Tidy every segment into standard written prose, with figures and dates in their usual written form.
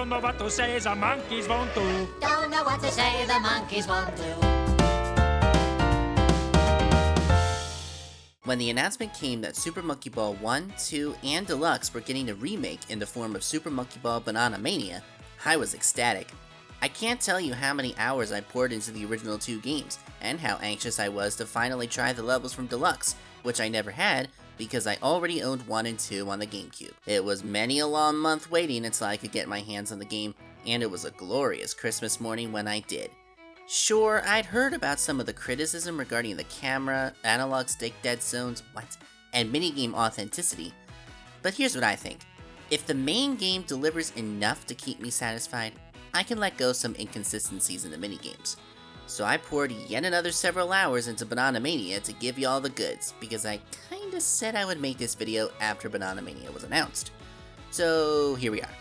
Don't know what to say, the monkeys won't do. Don't know what to say, the monkeys won't do. When the announcement came that Super Monkey Ball 1, 2, and Deluxe were getting a remake in the form of Super Monkey Ball Banana Mania, I was ecstatic. I can't tell you how many hours I poured into the original two games, and how anxious I was to finally try the levels from Deluxe, which I never had because I already owned 1 and 2 on the GameCube. It was many a long month waiting until I could get my hands on the game, and it was a glorious Christmas morning when I did. Sure, I'd heard about some of the criticism regarding the camera, analog stick dead zones, and minigame authenticity, but here's what I think. If the main game delivers enough to keep me satisfied, I can let go some inconsistencies in the minigames. So I poured yet another several hours into Banana Mania to give y'all the goods, because I kinda said I would make this video after Banana Mania was announced. So here we are.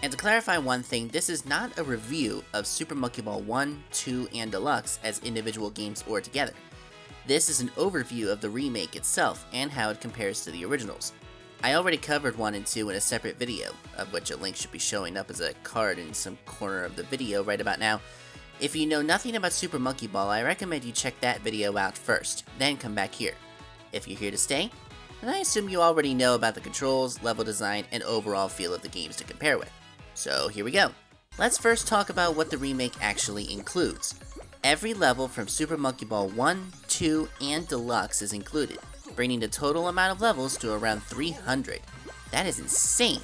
And to clarify one thing, this is not a review of Super Monkey Ball 1, 2, and Deluxe as individual games or together. This is an overview of the remake itself and how it compares to the originals. I already covered 1 and 2 in a separate video, of which a link should be showing up as a card in some corner of the video right about now. If you know nothing about Super Monkey Ball, I recommend you check that video out first, then come back here. If you're here to stay, then I assume you already know about the controls, level design, and overall feel of the games to compare with. So here we go. Let's first talk about what the remake actually includes. Every level from Super Monkey Ball 1, 2, and Deluxe is included, bringing the total amount of levels to around 300. That is insane!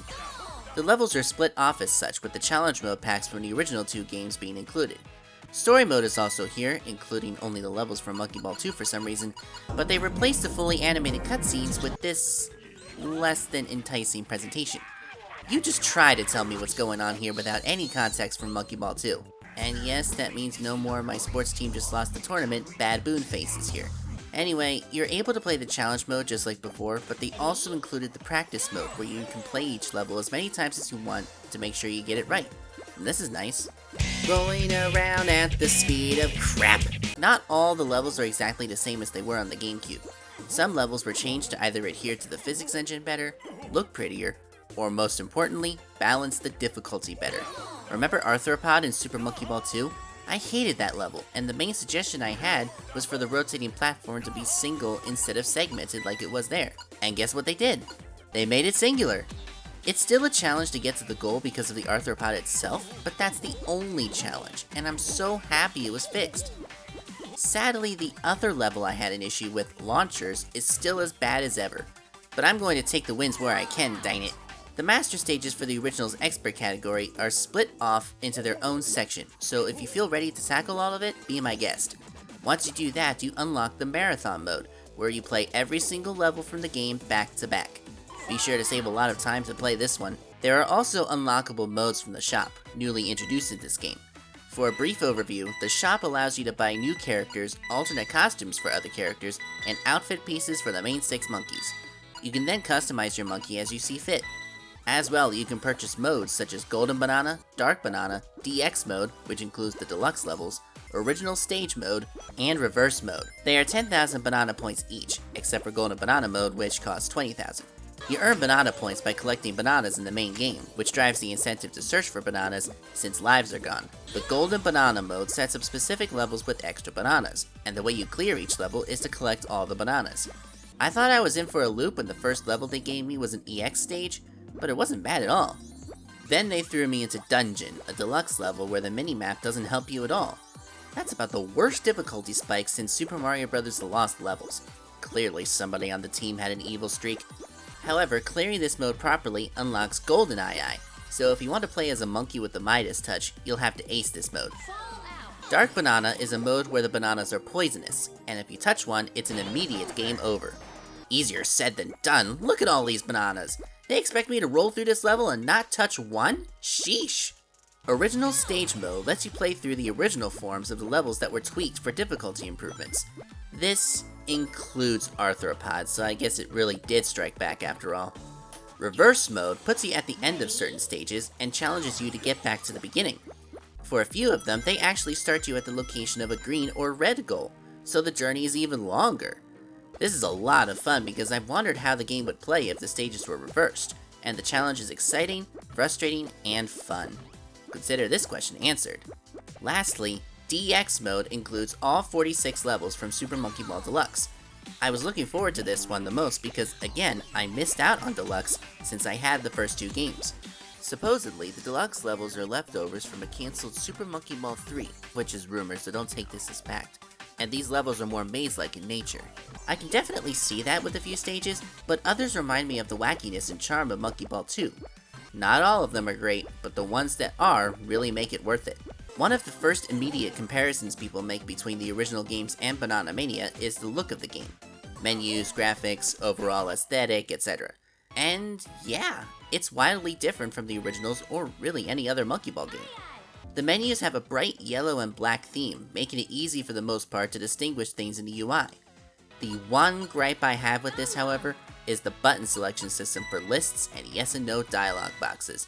The levels are split off as such, with the challenge mode packs from the original two games being included. Story mode is also here, including only the levels from Monkey Ball 2 for some reason, but they replaced the fully animated cutscenes with this less than enticing presentation. You just try to tell me what's going on here without any context from Monkey Ball 2. And yes, that means no more my sports team just lost the tournament, Bad Boon faces here. Anyway, you're able to play the challenge mode just like before, but they also included the practice mode where you can play each level as many times as you want to make sure you get it right. And this is nice. Rolling around at the speed of crap. Not all the levels are exactly the same as they were on the GameCube. Some levels were changed to either adhere to the physics engine better, look prettier, or most importantly, balance the difficulty better. Remember Arthropod in Super Monkey Ball 2? I hated that level, and the main suggestion I had was for the rotating platform to be single instead of segmented like it was there. And guess what they did? They made it singular. It's still a challenge to get to the goal because of the Arthropod itself, but that's the only challenge, and I'm so happy it was fixed. Sadly, the other level I had an issue with, Launchers, is still as bad as ever, but I'm going to take the wins where I can, dang it. The master stages for the original's expert category are split off into their own section, so if you feel ready to tackle all of it, be my guest. Once you do that, you unlock the marathon mode, where you play every single level from the game back to back. Be sure to save a lot of time to play this one. There are also unlockable modes from the shop, newly introduced in this game. For a brief overview, the shop allows you to buy new characters, alternate costumes for other characters, and outfit pieces for the main 6 monkeys. You can then customize your monkey as you see fit. As well, you can purchase modes such as Golden Banana, Dark Banana, DX mode, which includes the deluxe levels, Original Stage mode, and Reverse mode. They are 10,000 banana points each, except for Golden Banana mode, which costs 20,000. You earn banana points by collecting bananas in the main game, which drives the incentive to search for bananas since lives are gone. The Golden Banana mode sets up specific levels with extra bananas, and the way you clear each level is to collect all the bananas. I thought I was in for a loop when the first level they gave me was an EX stage, but it wasn't bad at all. Then they threw me into Dungeon, a deluxe level where the minimap doesn't help you at all. That's about the worst difficulty spike since Super Mario Bros. The Lost Levels. Clearly somebody on the team had an evil streak. However, clearing this mode properly unlocks Golden Eye, so if you want to play as a monkey with the Midas touch, you'll have to ace this mode. Dark Banana is a mode where the bananas are poisonous, and if you touch one, it's an immediate game over. Easier said than done, look at all these bananas! They expect me to roll through this level and not touch one? Sheesh! Original Stage mode lets you play through the original forms of the levels that were tweaked for difficulty improvements. This includes Arthropods, so I guess it really did strike back after all. Reverse mode puts you at the end of certain stages and challenges you to get back to the beginning. For a few of them, they actually start you at the location of a green or red goal, so the journey is even longer. This is a lot of fun because I've wondered how the game would play if the stages were reversed, and the challenge is exciting, frustrating, and fun. Consider this question answered. Lastly, DX mode includes all 46 levels from Super Monkey Ball Deluxe. I was looking forward to this one the most because, again, I missed out on Deluxe since I had the first 2 games. Supposedly, the Deluxe levels are leftovers from a cancelled Super Monkey Ball 3, which is rumors, so don't take this as fact. And these levels are more maze-like in nature. I can definitely see that with a few stages, but others remind me of the wackiness and charm of Monkey Ball 2. Not all of them are great, but the ones that are really make it worth it. One of the first immediate comparisons people make between the original games and Banana Mania is the look of the game. Menus, graphics, overall aesthetic, etc. And yeah, it's wildly different from the originals or really any other Monkey Ball game. The menus have a bright yellow and black theme, making it easy for the most part to distinguish things in the UI. The one gripe I have with this, however, is the button selection system for lists and yes and no dialogue boxes.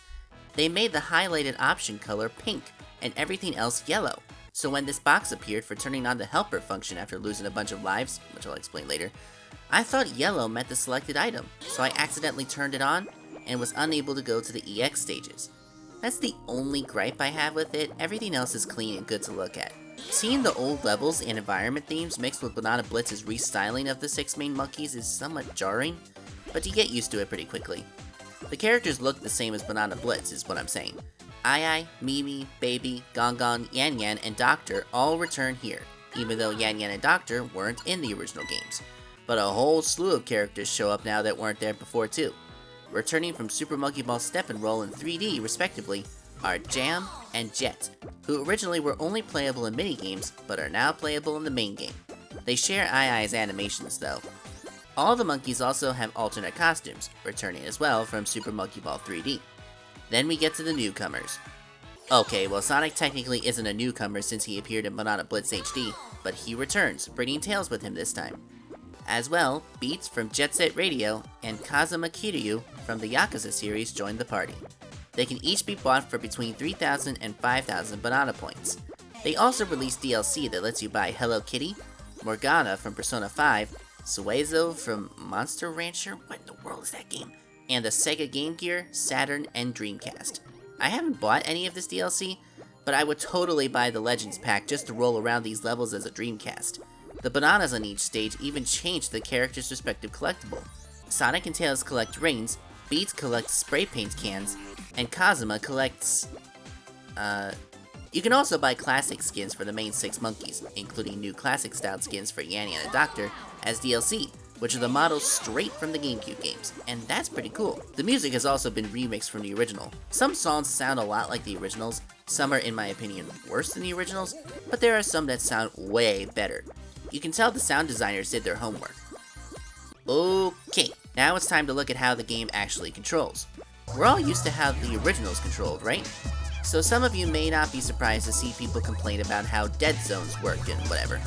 They made the highlighted option color pink and everything else yellow, so when this box appeared for turning on the helper function after losing a bunch of lives, which I'll explain later, I thought yellow meant the selected item, so I accidentally turned it on and was unable to go to the EX stages. That's the only gripe I have with it, everything else is clean and good to look at. Seeing the old levels and environment themes mixed with Banana Blitz's restyling of the 6 main monkeys is somewhat jarring, but you get used to it pretty quickly. The characters look the same as Banana Blitz is what I'm saying. Ai, Mimi, Baby, Gongon, Yan Yan, and Doctor all return here, even though Yan Yan and Doctor weren't in the original games. But a whole slew of characters show up now that weren't there before too. Returning from Super Monkey Ball Step and Roll in 3D respectively are Jam and Jet, who originally were only playable in minigames, but are now playable in the main game. They share Ai's animations though. All the monkeys also have alternate costumes, returning as well from Super Monkey Ball 3D. Then we get to the newcomers. Okay, well Sonic technically isn't a newcomer since he appeared in Banana Blitz HD, but he returns, bringing Tails with him this time. As well, Beats from Jet Set Radio and Kazuma Kiryu from the Yakuza series join the party. They can each be bought for between 3,000 and 5,000 Banana Points. They also released DLC that lets you buy Hello Kitty, Morgana from Persona 5, Suezo from Monster Rancher, what in the world is that game? And the Sega Game Gear, Saturn, and Dreamcast. I haven't bought any of this DLC, but I would totally buy the Legends pack just to roll around these levels as a Dreamcast. The bananas on each stage even changed the character's respective collectible. Sonic and Tails collect rings, Beats collects spray paint cans, and Kazuma collects... You can also buy classic skins for the main 6 monkeys, including new classic style skins for Yan Yan and Doctor, as DLC, which are the models straight from the GameCube games, and that's pretty cool. The music has also been remixed from the original. Some songs sound a lot like the originals, some are in my opinion worse than the originals, but there are some that sound way better. You can tell the sound designers did their homework. Okay, now it's time to look at how the game actually controls. We're all used to how the originals controlled, right? So some of you may not be surprised to see people complain about how dead zones work and whatever.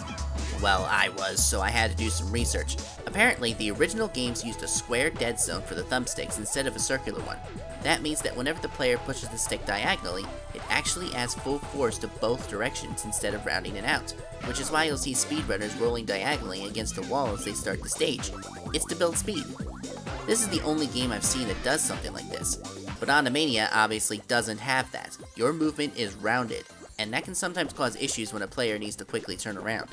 Well, I was, so I had to do some research. Apparently, the original games used a square dead zone for the thumbsticks instead of a circular one. That means that whenever the player pushes the stick diagonally, it actually adds full force to both directions instead of rounding it out, which is why you'll see speedrunners rolling diagonally against the wall as they start the stage. It's to build speed. This is the only game I've seen that does something like this. Banana Mania obviously doesn't have that. Your movement is rounded, and that can sometimes cause issues when a player needs to quickly turn around.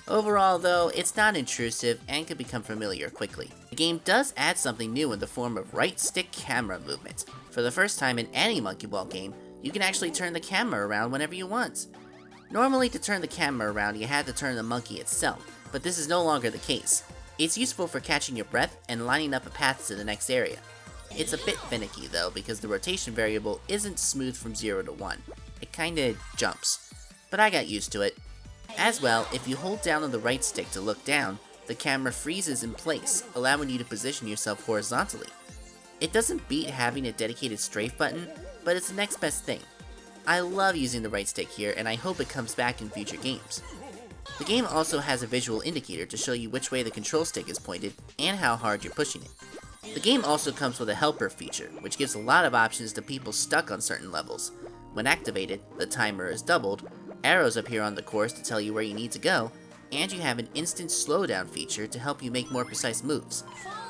Overall though, it's not intrusive and can become familiar quickly. The game does add something new in the form of right stick camera movement. For the first time in any Monkey Ball game, you can actually turn the camera around whenever you want. Normally to turn the camera around you had to turn the monkey itself, but this is no longer the case. It's useful for catching your breath and lining up a path to the next area. It's a bit finicky though because the rotation variable isn't smooth from 0 to 1. It kinda jumps, but I got used to it. As well, if you hold down on the right stick to look down, the camera freezes in place, allowing you to position yourself horizontally. It doesn't beat having a dedicated strafe button, but it's the next best thing. I love using the right stick here and I hope it comes back in future games. The game also has a visual indicator to show you which way the control stick is pointed and how hard you're pushing it. The game also comes with a helper feature, which gives a lot of options to people stuck on certain levels. When activated, the timer is doubled, arrows appear on the course to tell you where you need to go, and you have an instant slowdown feature to help you make more precise moves.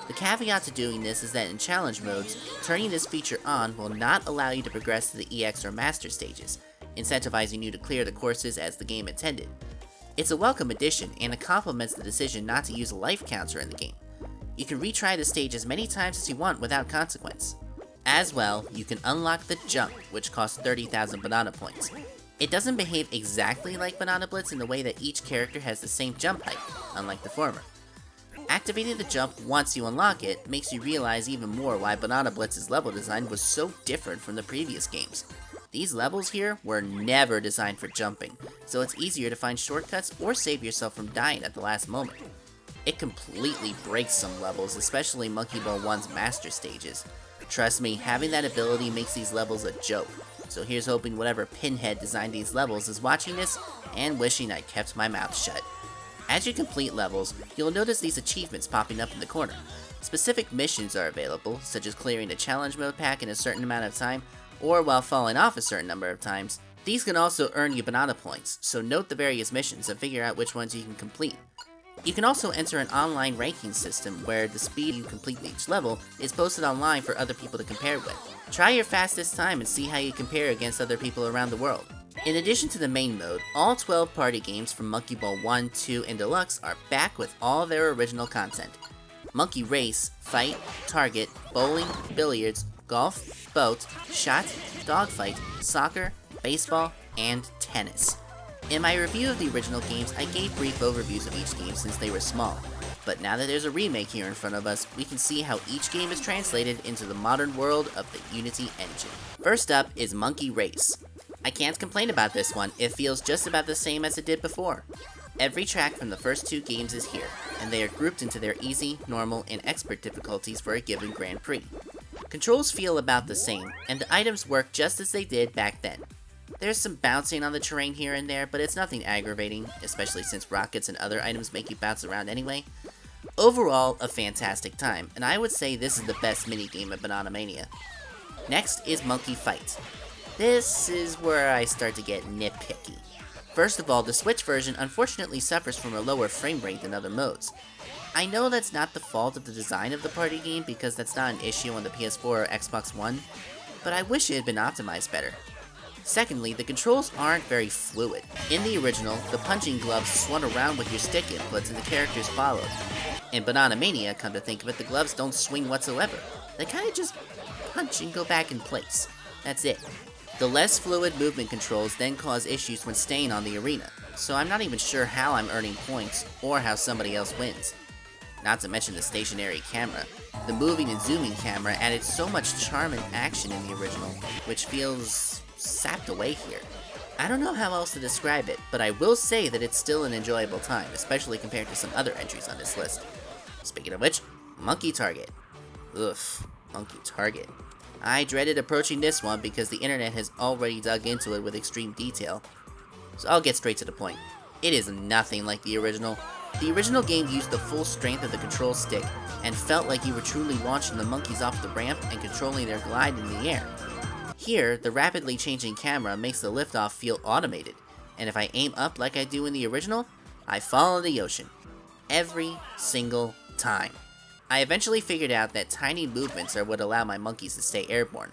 The caveat to doing this is that in challenge modes, turning this feature on will not allow you to progress to the EX or Master stages, incentivizing you to clear the courses as the game intended. It's a welcome addition, and it complements the decision not to use a life counter in the game. You can retry the stage as many times as you want without consequence. As well, you can unlock the jump, which costs 30,000 banana points. It doesn't behave exactly like Banana Blitz in the way that each character has the same jump height, unlike the former. Activating the jump once you unlock it makes you realize even more why Banana Blitz's level design was so different from the previous games. These levels here were never designed for jumping, so it's easier to find shortcuts or save yourself from dying at the last moment. It completely breaks some levels, especially Monkey Ball 1's master stages. Trust me, having that ability makes these levels a joke, so here's hoping whatever pinhead designed these levels is watching this and wishing I'd kept my mouth shut. As you complete levels, you'll notice these achievements popping up in the corner. Specific missions are available, such as clearing a challenge mode pack in a certain amount of time, or while falling off a certain number of times. These can also earn you banana points, so note the various missions and figure out which ones you can complete. You can also enter an online ranking system where the speed you complete each level is posted online for other people to compare with. Try your fastest time and see how you compare against other people around the world. In addition to the main mode, all 12 party games from Monkey Ball 1, 2, and Deluxe are back with all their original content. Monkey Race, Fight, Target, Bowling, Billiards, Golf, Boat, Shot, Dogfight, Soccer, Baseball, and Tennis. In my review of the original games, I gave brief overviews of each game since they were small, but now that there's a remake here in front of us, we can see how each game is translated into the modern world of the Unity engine. First up is Monkey Race. I can't complain about this one, it feels just about the same as it did before. Every track from the first two games is here, and they are grouped into their easy, normal, and expert difficulties for a given Grand Prix. Controls feel about the same, and the items work just as they did back then. There's some bouncing on the terrain here and there, but it's nothing aggravating, especially since rockets and other items make you bounce around anyway. Overall, a fantastic time, and I would say this is the best minigame of Banana Mania. Next is Monkey Fight. This is where I start to get nitpicky. First of all, the Switch version unfortunately suffers from a lower frame rate than other modes. I know that's not the fault of the design of the party game because that's not an issue on the PS4 or Xbox One, but I wish it had been optimized better. Secondly, the controls aren't very fluid. In the original, the punching gloves swung around with your stick inputs and the characters followed. In Banana Mania, come to think of it, the gloves don't swing whatsoever. They kinda just punch and go back in place. That's it. The less fluid movement controls then cause issues when staying on the arena, so I'm not even sure how I'm earning points or how somebody else wins. Not to mention the stationary camera. The moving and zooming camera added so much charm and action in the original, which feels sapped away here. I don't know how else to describe it, but I will say that it's still an enjoyable time, especially compared to some other entries on this list. Speaking of which, Monkey Target. Oof, Monkey Target. I dreaded approaching this one because the internet has already dug into it with extreme detail. So I'll get straight to the point. It is nothing like the original. The original game used the full strength of the control stick and felt like you were truly launching the monkeys off the ramp and controlling their glide in the air. Here, the rapidly changing camera makes the liftoff feel automated, and if I aim up like I do in the original, I fall in the ocean. Every single time. I eventually figured out that tiny movements are what allow my monkeys to stay airborne,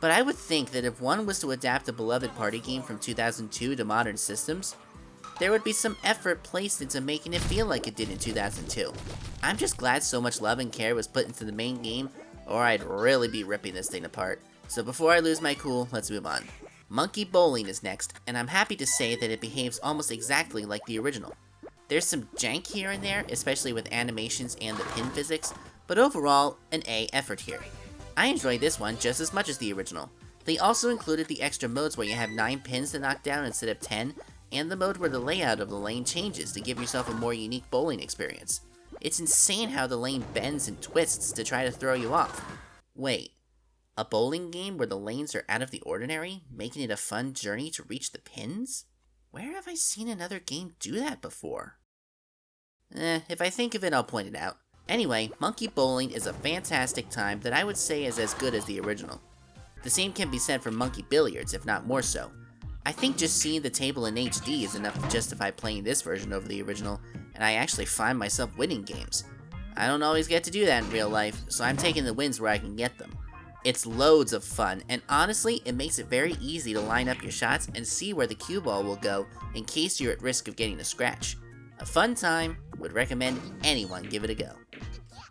but I would think that if one was to adapt a beloved party game from 2002 to modern systems, there would be some effort placed into making it feel like it did in 2002. I'm just glad so much love and care was put into the main game, or I'd really be ripping this thing apart. So before I lose my cool, let's move on. Monkey Bowling is next, and I'm happy to say that it behaves almost exactly like the original. There's some jank here and there, especially with animations and the pin physics, but overall, an A effort here. I enjoyed this one just as much as the original. They also included the extra modes where you have 9 pins to knock down instead of 10, and the mode where the layout of the lane changes to give yourself a more unique bowling experience. It's insane how the lane bends and twists to try to throw you off. Wait, a bowling game where the lanes are out of the ordinary, making it a fun journey to reach the pins? Where have I seen another game do that before? If I think of it, I'll point it out. Anyway, Monkey Bowling is a fantastic time that I would say is as good as the original. The same can be said for Monkey Billiards, if not more so. I think just seeing the table in HD is enough to justify playing this version over the original, and I actually find myself winning games. I don't always get to do that in real life, so I'm taking the wins where I can get them. It's loads of fun, and honestly, it makes it very easy to line up your shots and see where the cue ball will go in case you're at risk of getting a scratch. A fun time, would recommend anyone give it a go.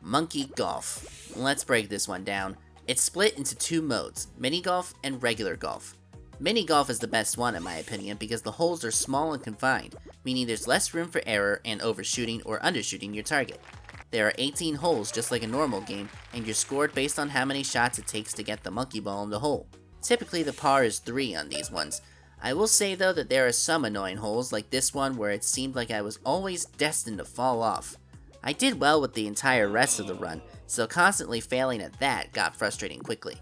Monkey Golf. Let's break this one down. It's split into two modes, mini golf and regular golf. Mini golf is the best one in my opinion because the holes are small and confined, meaning there's less room for error and overshooting or undershooting your target. There are 18 holes just like a normal game, and you're scored based on how many shots it takes to get the monkey ball in the hole. Typically the par is 3 on these ones. I will say though that there are some annoying holes like this one where it seemed like I was always destined to fall off. I did well with the entire rest of the run, so constantly failing at that got frustrating quickly.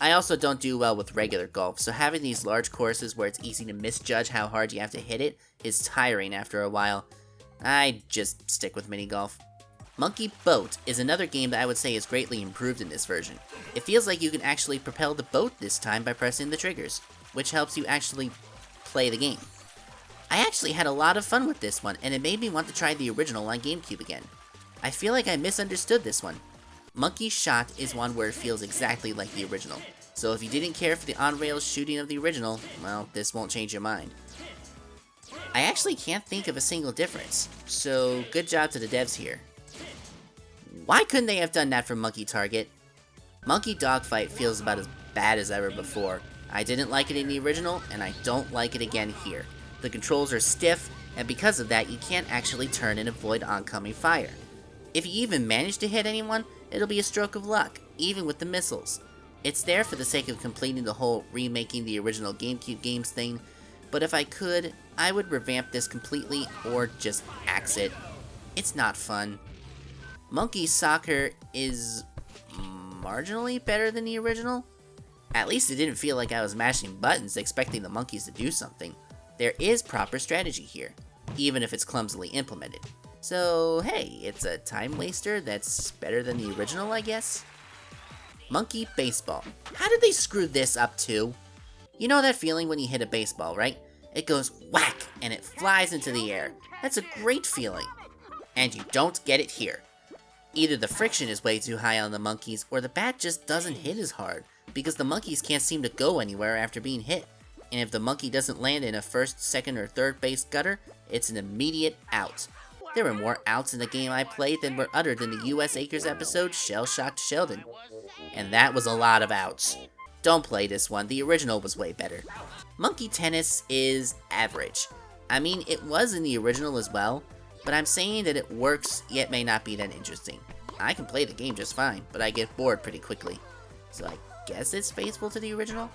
I also don't do well with regular golf, so having these large courses where it's easy to misjudge how hard you have to hit it is tiring after a while. I just stick with mini golf. Monkey Boat is another game that I would say is greatly improved in this version. It feels like you can actually propel the boat this time by pressing the triggers, which helps you actually play the game. I actually had a lot of fun with this one, and it made me want to try the original on GameCube again. I feel like I misunderstood this one. Monkey Shot is one where it feels exactly like the original, so if you didn't care for the on-rails shooting of the original, well, this won't change your mind. I actually can't think of a single difference, so good job to the devs here. Why couldn't they have done that for Monkey Target? Monkey Dogfight feels about as bad as ever before. I didn't like it in the original, and I don't like it again here. The controls are stiff, and because of that, you can't actually turn and avoid oncoming fire. If you even manage to hit anyone, it'll be a stroke of luck, even with the missiles. It's there for the sake of completing the whole remaking the original GameCube games thing, but if I could, I would revamp this completely or just axe it. It's not fun. Monkey Soccer is marginally better than the original. At least it didn't feel like I was mashing buttons expecting the monkeys to do something. There is proper strategy here, even if it's clumsily implemented. So hey, it's a time waster that's better than the original, I guess? Monkey Baseball. How did they screw this up too? You know that feeling when you hit a baseball, right? It goes whack and it flies into the air. That's a great feeling. And you don't get it here. Either the friction is way too high on the monkeys, or the bat just doesn't hit as hard, because the monkeys can't seem to go anywhere after being hit. And if the monkey doesn't land in a first, second, or third base gutter, it's an immediate out. There were more outs in the game I played than were uttered in the US Acres episode Shell Shocked Sheldon. And that was a lot of outs. Don't play this one, the original was way better. Monkey Tennis is average. I mean, it was in the original as well, but I'm saying that it works, yet may not be that interesting. I can play the game just fine, but I get bored pretty quickly. So I guess it's faithful to the original?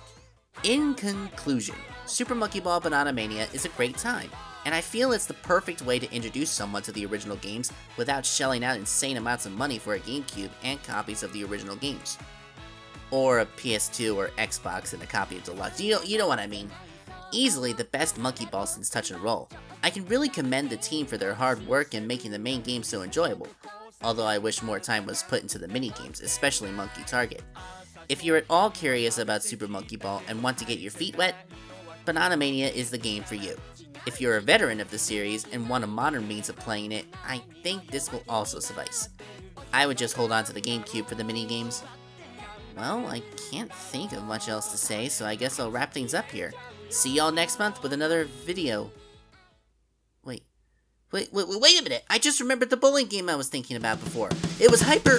In conclusion, Super Monkey Ball Banana Mania is a great time, and I feel it's the perfect way to introduce someone to the original games without shelling out insane amounts of money for a GameCube and copies of the original games. Or a PS2 or Xbox and a copy of Deluxe, you know what I mean. Easily the best Monkey Ball since Touch and Roll. I can really commend the team for their hard work in making the main game so enjoyable, although I wish more time was put into the mini-games, especially Monkey Target. If you're at all curious about Super Monkey Ball and want to get your feet wet, Banana Mania is the game for you. If you're a veteran of the series and want a modern means of playing it, I think this will also suffice. I would just hold on to the GameCube for the mini-games. Well, I can't think of much else to say, so I guess I'll wrap things up here. See y'all next month with another video. Wait a minute, I just remembered the bowling game I was thinking about before. It was Hyper...